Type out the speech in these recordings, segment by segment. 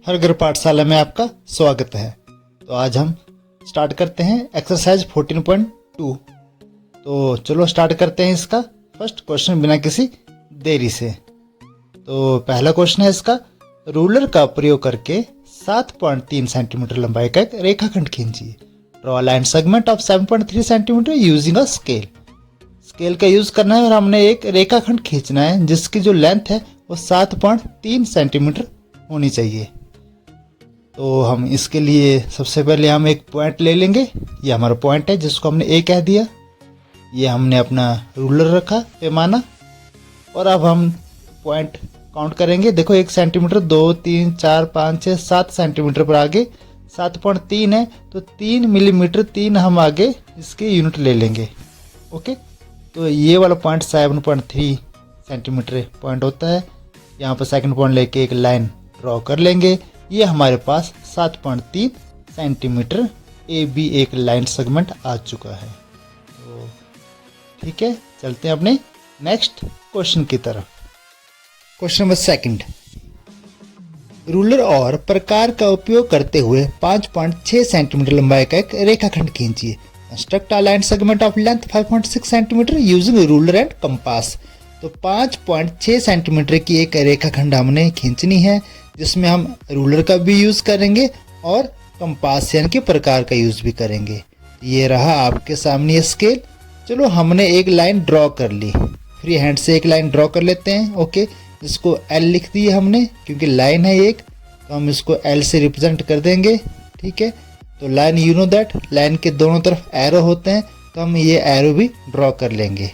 हर घर पाठशाला में आपका स्वागत है। तो आज हम स्टार्ट करते हैं एक्सरसाइज 14.2। तो चलो स्टार्ट करते हैं इसका फर्स्ट क्वेश्चन बिना किसी देरी से। तो पहला क्वेश्चन है इसका, रूलर का प्रयोग करके 7.3 सेंटीमीटर लंबाई का एक रेखाखंड खींचिए। Draw a line segment of 7.3 centimetre using a scale. Scale का यूज करना है और हमने एक रेखाखंड खींचना है जिसकी जो लेंथ है वो 7.3 सेंटीमीटर होनी चाहिए। तो हम इसके लिए सबसे पहले हम एक पॉइंट ले लेंगे। ये हमारा पॉइंट है जिसको हमने ए कह दिया। ये हमने अपना रूलर रखा पैमाना और अब हम पॉइंट काउंट करेंगे। देखो 1 सेंटीमीटर 2 3 4 5 6 7 सेंटीमीटर पर आगे 7.3 है तो 3 मिलीमीटर 3 हम आगे इसके यूनिट ले लेंगे। ओके, तो ये वाला पॉइंट 7.3 सेंटीमीटर पॉइंट होता है। यहाँ पर सेकंड पॉइंट लेके एक लाइन ड्रॉ कर लेंगे। ये हमारे पास 7.3 सेंटीमीटर ए बी एक लाइन सेगमेंट आ चुका है। तो ठीक है, चलते हैं अपने नेक्स्ट क्वेश्चन की तरफ। क्वेश्चन नंबर सेकंड, रूलर और प्रकार का उपयोग करते हुए 5.6 सेंटीमीटर लंबाई का एक रेखाखंड खींचिए। Construct a line segment of length 5.6 centimetre using ruler and compass. तो 5.6 सेंटीमीटर की एक रेखाखंड हमने खींचनी है जिसमें हम रूलर का भी यूज करेंगे और कंपास यानी कि प्रकार का यूज भी करेंगे। ये रहा आपके सामने स्केल। चलो हमने एक लाइन ड्रॉ कर ली, फ्री हैंड से एक लाइन ड्रॉ कर लेते हैं। ओके, इसको एल लिख दिया हमने क्योंकि लाइन है एक, तो हम इसको एल से रिप्रेजेंट कर देंगे। ठीक है, तो line you know that line के दोनों तरफ एरो होते हैं तो हम ये एरो भी ड्रॉ कर लेंगे।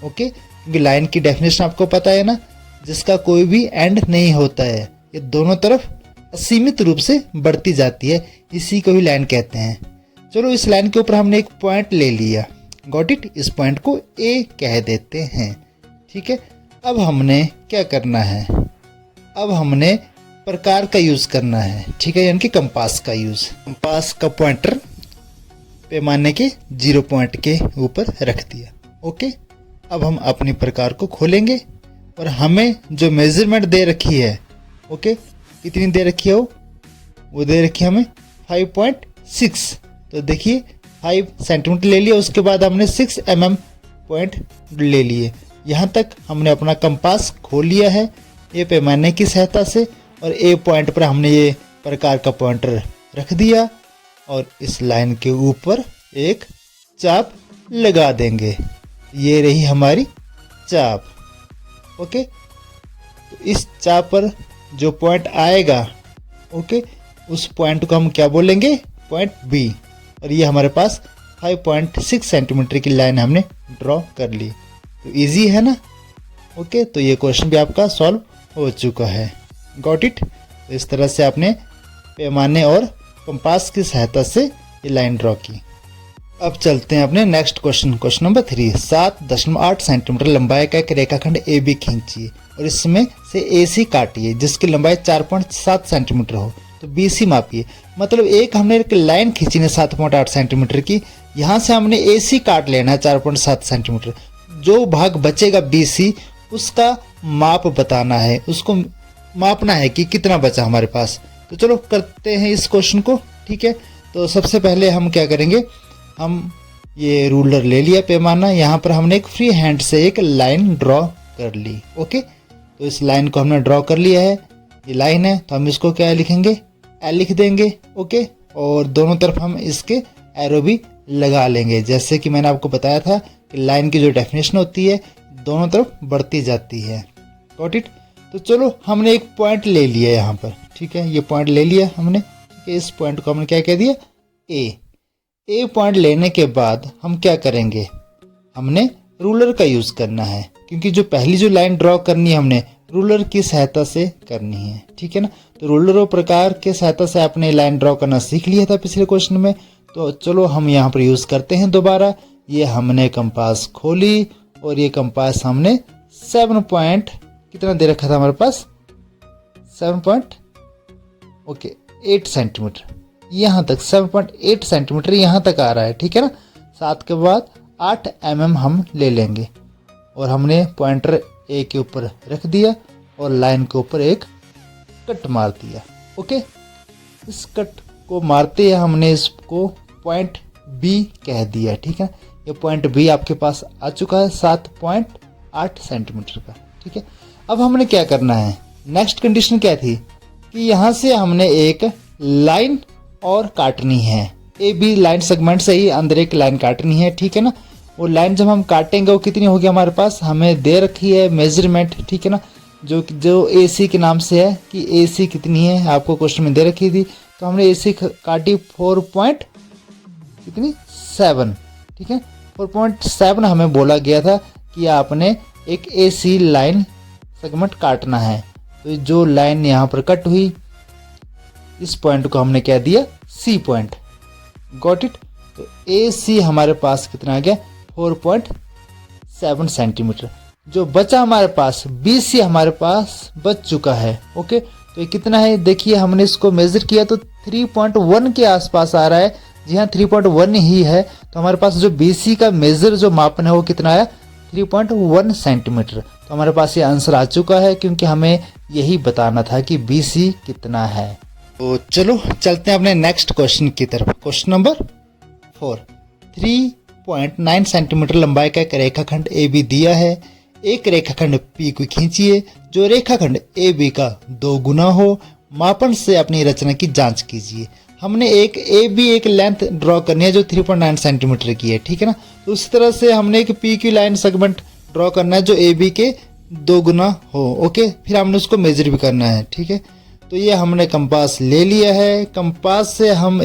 ओके, क्योंकि लाइन की डेफिनेशन आपको पता है ना, जिसका कोई भी एंड नहीं होता है, ये दोनों तरफ असीमित रूप से बढ़ती जाती है, इसी को ही लाइन कहते हैं। चलो इस लाइन के ऊपर हमने एक पॉइंट ले लिया, गॉट इट। इस पॉइंट को ए कह देते हैं। ठीक है, अब हमने क्या करना है, अब हमने प्रकार का यूज करना है। ठीक है, यानी कि कंपास का यूज। कंपास का पॉइंटर पैमाने के 0 पॉइंट के ऊपर रख दिया। ओके, अब हम अपने प्रकार को खोलेंगे और हमें जो मेजरमेंट दे रखी है, ओके, कितनी दे रखी है वो दे रखी है हमें 5.6। तो देखिए 5 सेंटीमीटर ले लिया, उसके बाद हमने 6 mm पॉइंट ले लिए। यहाँ तक हमने अपना कंपास खोल लिया है ये पैमाने की सहायता से, और ए पॉइंट पर हमने ये प्रकार का पॉइंटर रख दिया और इस लाइन के ऊपर एक चाप लगा देंगे। ये रही हमारी चाप। ओके, तो इस चाप पर जो पॉइंट आएगा, ओके, उस पॉइंट को हम क्या बोलेंगे, पॉइंट बी। और ये हमारे पास 5.6 सेंटीमीटर की लाइन हमने ड्रॉ कर ली। तो इजी है ना। ओके, तो ये क्वेश्चन भी आपका सॉल्व हो चुका है, गॉट इट। तो इस तरह से आपने पैमाने और कंपास की सहायता से ये लाइन ड्रॉ की। अब चलते हैं अपने next question. Question number 3, 7.8 centimetre लंबाई का एक रेखाखंड ए बी खींचिए और इसमें से ए सी काटिए जिसकी लंबाई 4.7 सेंटीमीटर हो। तो बी सी मापिए। मतलब एक हमने एक लाइन खींची है 7.8 सेंटीमीटर की, यहाँ से हमने ए सी काट लेना है 4.7 सेंटीमीटर। जो भाग बचेगा बी सी उसका माप बताना है, उसको मापना है कि कितना बचा हमारे पास। तो चलो करते हैं इस क्वेश्चन को। ठीक है, तो सबसे पहले हम क्या करेंगे, हम ये रूलर ले लिया पैमाना, यहाँ पर हमने एक फ्री हैंड से एक लाइन ड्रॉ कर ली। ओके, तो इस लाइन को हमने ड्रॉ कर लिया है। ये लाइन है तो हम इसको क्या लिखेंगे, एल लिख देंगे। ओके, और दोनों तरफ हम इसके एरो भी लगा लेंगे। जैसे कि मैंने आपको बताया था कि लाइन की जो डेफिनेशन होती है दोनों तरफ बढ़ती जाती है, गॉट इट। तो चलो हमने एक पॉइंट ले लिया यहाँ पर। ठीक है, ये पॉइंट ले लिया हमने। ठीक है, इस पॉइंट को हमने क्या कह दिया, ए पॉइंट लेने के बाद हम क्या करेंगे, हमने रूलर का यूज करना है क्योंकि जो पहली जो लाइन ड्रॉ करनी है हमने रूलर की सहायता से करनी है। ठीक है ना, तो रूलर और प्रकार के सहायता से आपने लाइन ड्रॉ करना सीख लिया था पिछले क्वेश्चन में। तो चलो हम यहाँ पर यूज करते हैं दोबारा। ये हमने कंपास खोली और ये कंपास हमने 7 पॉइंट कितना दे रखा था हमारे पास, 8 सेंटीमीटर, यहाँ तक 7.8 सेंटीमीटर यहाँ तक आ रहा है। ठीक है ना, 7 के बाद 8 mm हम ले लेंगे और हमने पॉइंटर ए के ऊपर रख दिया और लाइन के ऊपर एक कट मार दिया। ओके, इस कट को मारते हैं हमने इसको पॉइंट बी कह दिया, ठीक है। ये पॉइंट बी आपके पास आ चुका है 7.8 सेंटीमीटर का, ठीक है। अब हमने क्या करना है, नेक्स्ट कंडीशन क्या थी कि यहाँ से हमने एक लाइन और काटनी है, ए बी लाइन सेगमेंट से ही अंदर एक लाइन काटनी है, ठीक है ना। वो लाइन जब हम काटेंगे वो कितनी होगी हमारे पास, हमें दे रखी है मेजरमेंट, ठीक है ना, जो ए सी के नाम से है कि ए सी कितनी है, आपको क्वेश्चन में दे रखी थी। तो हमने ए सी काटी 4.7, ठीक है। 4.7 हमें बोला गया था कि आपने एक ए सी लाइन सेगमेंट काटना है। तो जो लाइन यहाँ पर कट हुई, इस पॉइंट को हमने क्या दिया, सी पॉइंट, गॉट इट। तो ए सी हमारे पास कितना आ गया, 4.7 सेंटीमीटर। जो बचा हमारे पास बी सी हमारे पास बच चुका है, ओके। तो ये कितना है, देखिए हमने इसको मेजर किया तो 3.1 के आसपास आ रहा है। जी हाँ, 3.1 ही है। तो हमारे पास जो बी सी का मेजर जो मापन है वो कितना आया, 3.1 सेंटीमीटर। तो हमारे पास ये आंसर आ चुका है क्योंकि हमें यही बताना था कि बी सी कितना है। तो चलो चलते हैं अपने नेक्स्ट क्वेश्चन की तरफ। क्वेश्चन नंबर 4, 3.9 सेंटीमीटर लंबाई का एक रेखाखंड ए बी दिया है। एक रेखाखंड पी को खींचिए जो रेखाखंड ए बी का 2 गुना हो। मापन से अपनी रचना की जांच कीजिए। हमने एक ए बी एक लेंथ ड्रॉ करनी है जो 3.9 सेंटीमीटर की है, ठीक है ना। तो उसी तरह से हमने एक पी की लाइन सेगमेंट ड्रॉ करना है जो ए बी के 2 गुना हो, ओके। फिर हमने उसको मेजर भी करना है, ठीक है। तो ये हमने कंपास ले लिया है। कंपास से हम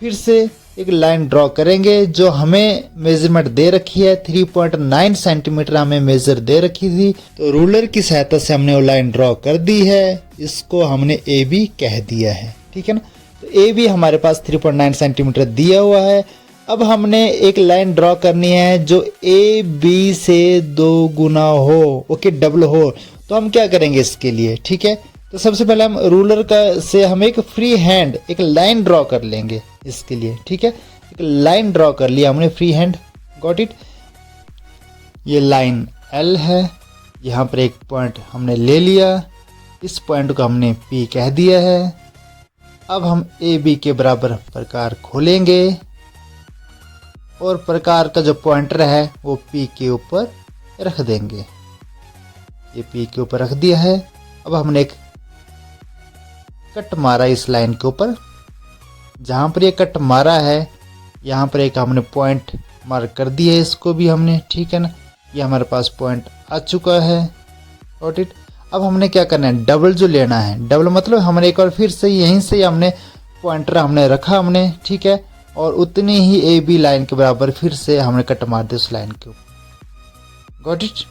फिर से एक लाइन ड्रॉ करेंगे जो हमें मेजरमेंट दे रखी है, 3.9 सेंटीमीटर हमें मेजर दे रखी थी। तो रूलर की सहायता से हमने वो लाइन ड्रॉ कर दी है। इसको हमने ए बी कह दिया है, ठीक है ना। तो ए बी हमारे पास 3.9 सेंटीमीटर दिया हुआ है। अब हमने एक लाइन ड्रॉ करनी है जो ए बी से 2 गुना हो, ओके, डबल हो। तो हम क्या करेंगे इसके लिए, ठीक है। तो सबसे पहले हम रूलर से हम एक फ्री हैंड एक लाइन ड्रॉ कर लेंगे इसके लिए, ठीक है। एक लाइन ड्रॉ कर लिया हमने फ्री हैंड, गॉट इट। ये लाइन एल है, यहाँ पर एक पॉइंट हमने ले लिया, इस पॉइंट को हमने पी कह दिया है। अब हम ए बी के बराबर प्रकार खोलेंगे और प्रकार का जो पॉइंटर है वो पी के ऊपर रख देंगे। ये पी के ऊपर रख दिया है। अब हमने एक कट मारा इस लाइन के ऊपर, जहाँ पर ये कट मारा है यहाँ पर एक हमने पॉइंट मार्क कर दिया है, इसको भी हमने, ठीक है ना। ये हमारे पास पॉइंट आ चुका है, गॉट इट। अब हमने क्या करना है, डबल जो लेना है, डबल मतलब हमने एक बार फिर से यहीं से हमने पॉइंटर हमने रखा हमने, ठीक है। और उतनी ही ए बी लाइन के बराबर फिर से हमने कट मार दिया उस लाइन के ऊपर, गॉट इट,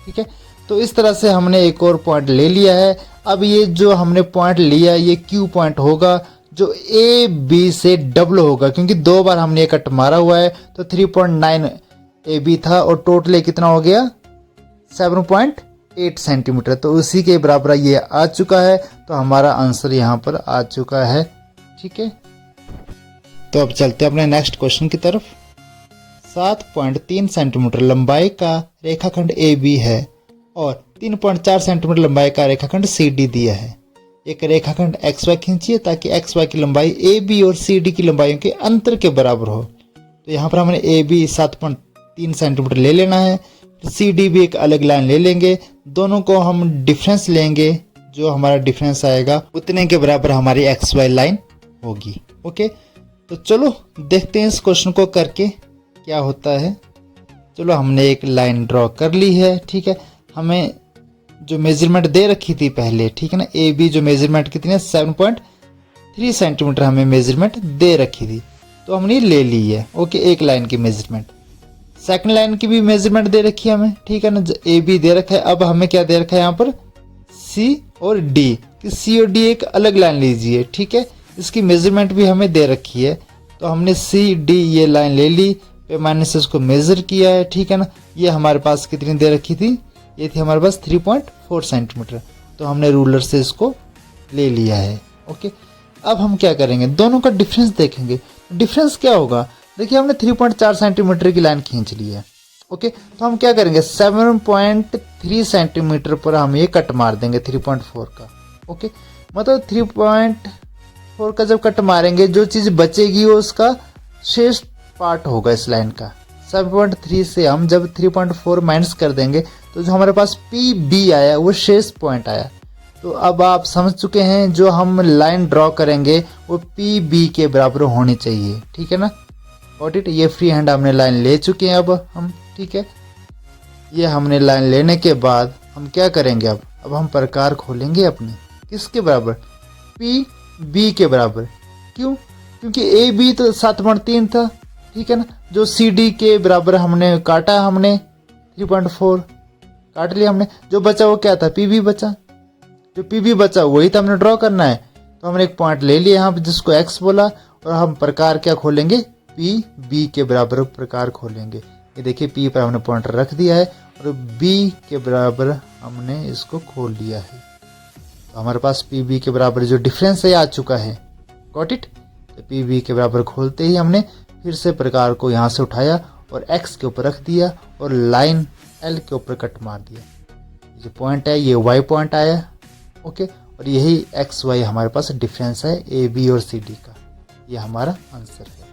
ठीक है। तो इस तरह से हमने एक और पॉइंट ले लिया है। अब ये जो हमने पॉइंट लिया ये क्यू पॉइंट होगा जो ए बी से डबल होगा, क्योंकि 2 बार हमने ये कट मारा हुआ है। तो 3.9 ए बी था और टोटल कितना हो गया, 7.8 सेंटीमीटर। तो उसी के बराबर ये आ चुका है। तो हमारा आंसर यहाँ पर आ चुका है, ठीक है। तो अब चलते हैं अपने नेक्स्ट क्वेश्चन की तरफ। 7.3 सेंटीमीटर लंबाई का रेखाखंड ए बी है और 3.4 सेंटीमीटर लंबाई का रेखाखंड सी डी दिया है। एक रेखाखंड एक्स वाई खींचिए ताकि एक्स वाई की लंबाई ए बी और सी डी की लंबाइयों के अंतर के बराबर हो। तो यहाँ पर हमने ए बी 7.3 सेंटीमीटर ले लेना है, सी डी भी एक अलग लाइन ले लेंगे। दोनों को हम डिफरेंस लेंगे, जो हमारा डिफरेंस आएगा उतने के बराबर हमारी एक्स वाई लाइन होगी, ओके। तो चलो देखते हैं इस क्वेश्चन को करके क्या होता है। चलो हमने एक लाइन ड्रॉ कर ली है, ठीक है। हमें जो मेजरमेंट दे रखी थी पहले, ठीक है ना, ए बी जो मेजरमेंट कितनी है 7.3 सेंटीमीटर हमें मेजरमेंट दे रखी थी। तो हमने ले ली है, ओके, एक लाइन की मेजरमेंट। सेकंड लाइन की भी मेजरमेंट दे रखी है हमें, ठीक है ना, ए बी दे रखा है। अब हमें क्या दे रखा है यहाँ पर, सी और डी, कि सी और डी एक अलग लाइन लीजिए, ठीक है। इसकी मेजरमेंट भी हमें दे रखी है। तो हमने सी डी ये लाइन ले ली, पैमाने से उसको मेजर किया है, ठीक है ना। ये हमारे पास कितनी दे रखी थी, ये थी हमारे पास 3.4 सेंटीमीटर। तो हमने रूलर से इसको ले लिया है, ओके। अब हम क्या करेंगे, दोनों का डिफरेंस देखेंगे। डिफरेंस क्या होगा, देखिए हमने 3.4 सेंटीमीटर की लाइन खींच ली है, ओके। तो हम क्या करेंगे, 7.3 सेंटीमीटर पर हम ये कट मार देंगे 3.4 का, ओके। मतलब 3.4 का जब कट मारेंगे जो चीज़ बचेगी वो उसका शेष पार्ट होगा इस लाइन का। 7.3 से हम जब 3.4 माइनस कर देंगे तो जो हमारे पास पी बी आया वो शेष पॉइंट आया। तो अब आप समझ चुके हैं जो हम लाइन ड्रॉ करेंगे वो पी बी के बराबर होनी चाहिए, ठीक है ना। Got it. ये फ्री हैंड हमने लाइन ले चुके हैं अब हम, ठीक है। ये हमने लाइन लेने के बाद हम क्या करेंगे, अब हम प्रकार खोलेंगे अपने किसके बराबर, पी बी के बराबर। क्यों? क्योंकि ए बी तो 7.3 था, ठीक है ना। जो सी डी के बराबर हमने काटा, हमने 3.4 काट लिया हमने, जो बचा वो क्या था, पी बी बचा। जो पी बी बचा वही तो हमने ड्रॉ करना है। तो हमने एक पॉइंट ले लिया यहाँ पे जिसको एक्स बोला, और हम प्रकार क्या खोलेंगे, पी बी के बराबर प्रकार खोलेंगे। ये देखिए पी पर हमने पॉइंटर रख दिया है और बी के बराबर हमने इसको खोल लिया है। तो हमारे पास पी बी के बराबर जो डिफरेंस है आ चुका है। Got it. तो पी बी के बराबर खोलते ही हमने फिर से प्रकार को यहाँ से उठाया और एक्स के ऊपर रख दिया और लाइन एल के ऊपर कट मार दिया। जो पॉइंट है ये वाई पॉइंट आया, ओके। और यही एक्स वाई हमारे पास डिफरेंस है ए बी और सी डी का। ये हमारा आंसर है।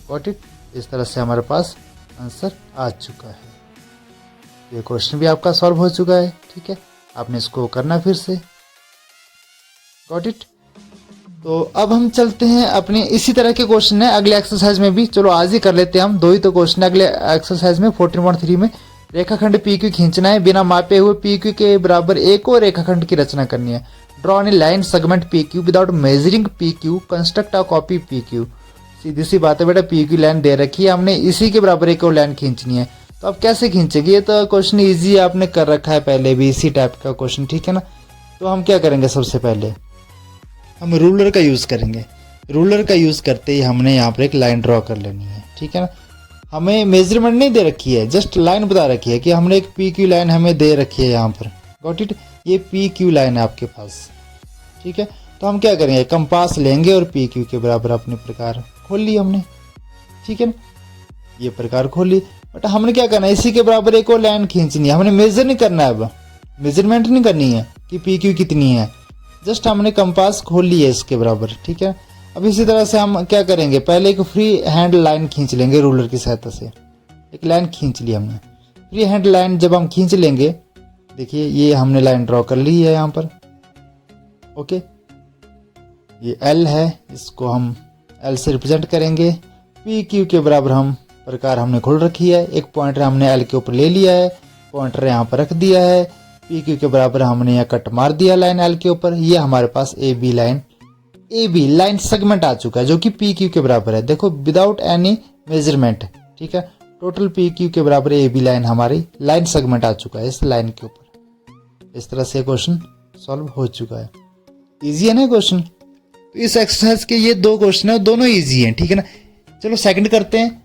Got it. इस तरह से हमारे पास आंसर आ चुका है। ये क्वेश्चन भी आपका सॉल्व हो चुका है, ठीक है। आपने इसको करना फिर से। Got it. तो अब हम चलते हैं अपने इसी तरह के क्वेश्चन है अगले एक्सरसाइज में भी। चलो आज ही कर लेते हैं हम, 2 ही तो क्वेश्चन है अगले एक्सरसाइज में। 14.3 में रेखाखंड पी क्यू खींचना है, बिना मापे हुए पी क्यू के बराबर एक और रेखाखंड की रचना करनी है। Draw any line segment P Q without measuring P Q, construct a copy P Q. सीधी सी बात है बेटा, पी क्यू लाइन दे रखी है, हमने इसी के बराबर एक और लाइन खींचनी है। तो अब कैसे खींचेंगे, ये तो क्वेश्चन इजी है, आपने कर रखा है पहले भी इसी टाइप का क्वेश्चन, ठीक है ना। तो हम क्या करेंगे, सबसे पहले हम रूलर का यूज़ करेंगे। रूलर का यूज़ करते ही हमने यहाँ पर एक लाइन ड्रॉ कर लेनी है, ठीक है ना। हमें मेजरमेंट नहीं दे रखी है, जस्ट लाइन बता रखी है कि हमने एक पी क्यू लाइन हमें दे रखी है यहाँ पर। Got it. ये पी क्यू लाइन है आपके पास, ठीक है। तो हम क्या करेंगे, कंपास लेंगे और पी क्यू के बराबर अपने प्रकार खोल ली हमने, ठीक है ना। ये प्रकार खोल ली, बट हमने क्या करना है, इसी के बराबर एक और लाइन खींचनी है। हमने मेजर नहीं करना है, अब मेजरमेंट नहीं करनी है कि पी क्यू कितनी है, जस्ट हमने कंपास खोल ली है इसके बराबर, ठीक है। अब इसी तरह से हम क्या करेंगे, पहले एक फ्री हैंड लाइन खींच लेंगे रूलर की सहायता से। एक लाइन खींच ली हमने, फ्री हैंड लाइन जब हम खींच लेंगे, देखिए ये हमने लाइन ड्रॉ कर ली है यहाँ पर, ओके। ये एल है, इसको हम एल से रिप्रेजेंट करेंगे। पी क्यू के बराबर हम प्रकार हमने खोल रखी है, एक पॉइंटर हमने एल के ऊपर ले लिया है, पॉइंटर यहाँ पर रख दिया है, पी क्यू के बराबर हमने यहाँ कट मार दिया लाइन एल के ऊपर। ये हमारे पास ए बी लाइन सेगमेंट आ चुका है जो कि पी क्यू के बराबर है, देखो विदाउट एनी मेजरमेंट, ठीक है। टोटल पी क्यू के बराबर ए बी लाइन हमारी लाइन सेगमेंट आ चुका है इस लाइन के ऊपर। इस तरह से क्वेश्चन सॉल्व हो चुका है। इजी है ना क्वेश्चन। तो इस एक्सरसाइज के ये 2 क्वेश्चन है, दोनों इजी हैं, ठीक है ना। चलो सेकंड करते हैं।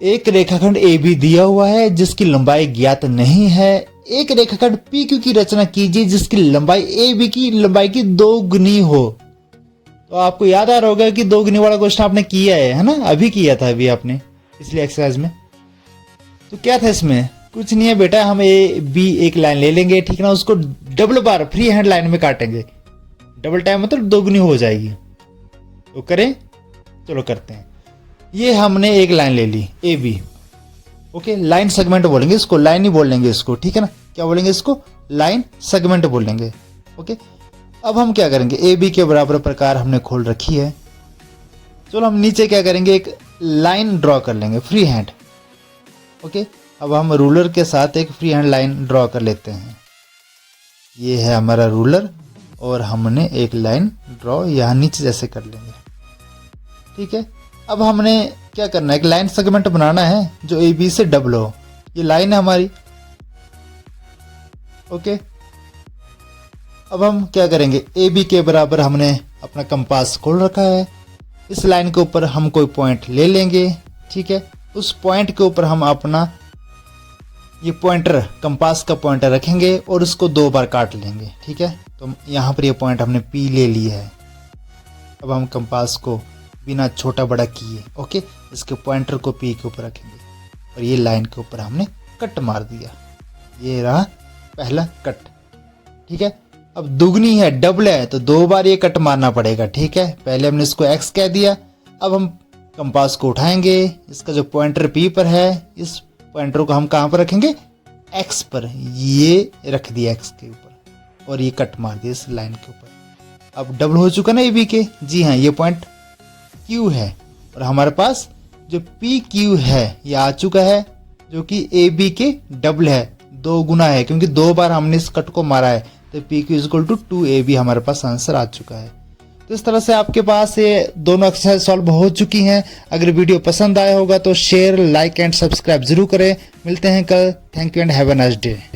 एक रेखाखंड ए बी दिया हुआ है जिसकी लंबाई ज्ञात नहीं है। एक रेखाखंड पी क्यू की रचना कीजिए जिसकी लंबाई ए बी की लंबाई की 2 गुनी हो। तो आपको याद आ रहा होगा कि 2 गुनी वाला क्वेश्चन आपने किया है ना, अभी किया था अभी आपने इसलिए एक्सरसाइज में। तो क्या था इसमें, कुछ नहीं है बेटा, हम ए बी एक लाइन ले लेंगे, ठीक है ना, उसको डबल बार फ्री हैंड लाइन में काटेंगे। डबल टाइम मतलब 2 गुनी हो जाएगी। तो करें, चलो करते हैं। ये हमने एक लाइन ले ली A B, okay. Line segment बोलेंगे इसको, लाइन ही बोलेंगे इसको, ठीक है ना। क्या बोलेंगे इसको, लाइन सेगमेंट बोलेंगे, ओके। अब हम क्या करेंगे, ए बी के बराबर प्रकार हमने खोल रखी है। चलो हम नीचे क्या करेंगे, एक लाइन ड्रॉ कर लेंगे फ्री हैंड, ओके। अब हम रूलर के साथ एक फ्री हैंड लाइन ड्रॉ कर लेते हैं। ये है हमारा रूलर और हमने एक लाइन ड्रॉ यहाँ नीचे जैसे कर लेंगे, ठीक है। अब हमने क्या करना है, एक लाइन सेगमेंट बनाना है जो ए बी से डबल हो। ये लाइन है हमारी, ओके। अब हम क्या करेंगे, ए बी के बराबर हमने अपना कंपास खोल रखा है। इस लाइन के ऊपर हम कोई पॉइंट ले लेंगे, ठीक है। उस पॉइंट के ऊपर हम अपना ये पॉइंटर, कंपास का पॉइंटर रखेंगे और उसको 2 बार काट लेंगे, ठीक है। तो यहाँ पर ये पॉइंट हमने पी ले लिया है। अब हम कंपास को बिना छोटा बड़ा किए, ओके, इसके पॉइंटर को पी के ऊपर रखेंगे और ये लाइन के ऊपर हमने कट मार दिया। ये रहा पहला कट, ठीक है। अब दुगनी है, डबल है, तो 2 बार ये कट मारना पड़ेगा। ठीक है, पहले हमने इसको x कह दिया, अब हम कंपास को उठाएंगे, इसका जो पॉइंटर P पर है, इस पॉइंटर को हम कहाँ पर रखेंगे, x पर, ये रख दिया x के ऊपर और ये कट मार दिया इस लाइन के ऊपर। अब डबल हो चुका ना AB के, जी हाँ, ये पॉइंट Q है और हमारे पास जो PQ है ये आ चुका है, जो कि AB के डबल है, 2 गुना है, क्योंकि 2 बार हमने इस कट को मारा है, तो PQ इक्वल टू 2AB हमारे पास आंसर आ चुका है। तो इस तरह से आपके पास ये दोनों एक्सरसाइज सॉल्व हो चुकी हैं। अगर वीडियो पसंद आया होगा तो शेयर, लाइक एंड सब्सक्राइब जरूर करें। मिलते हैं कल। Thank you and have a nice day.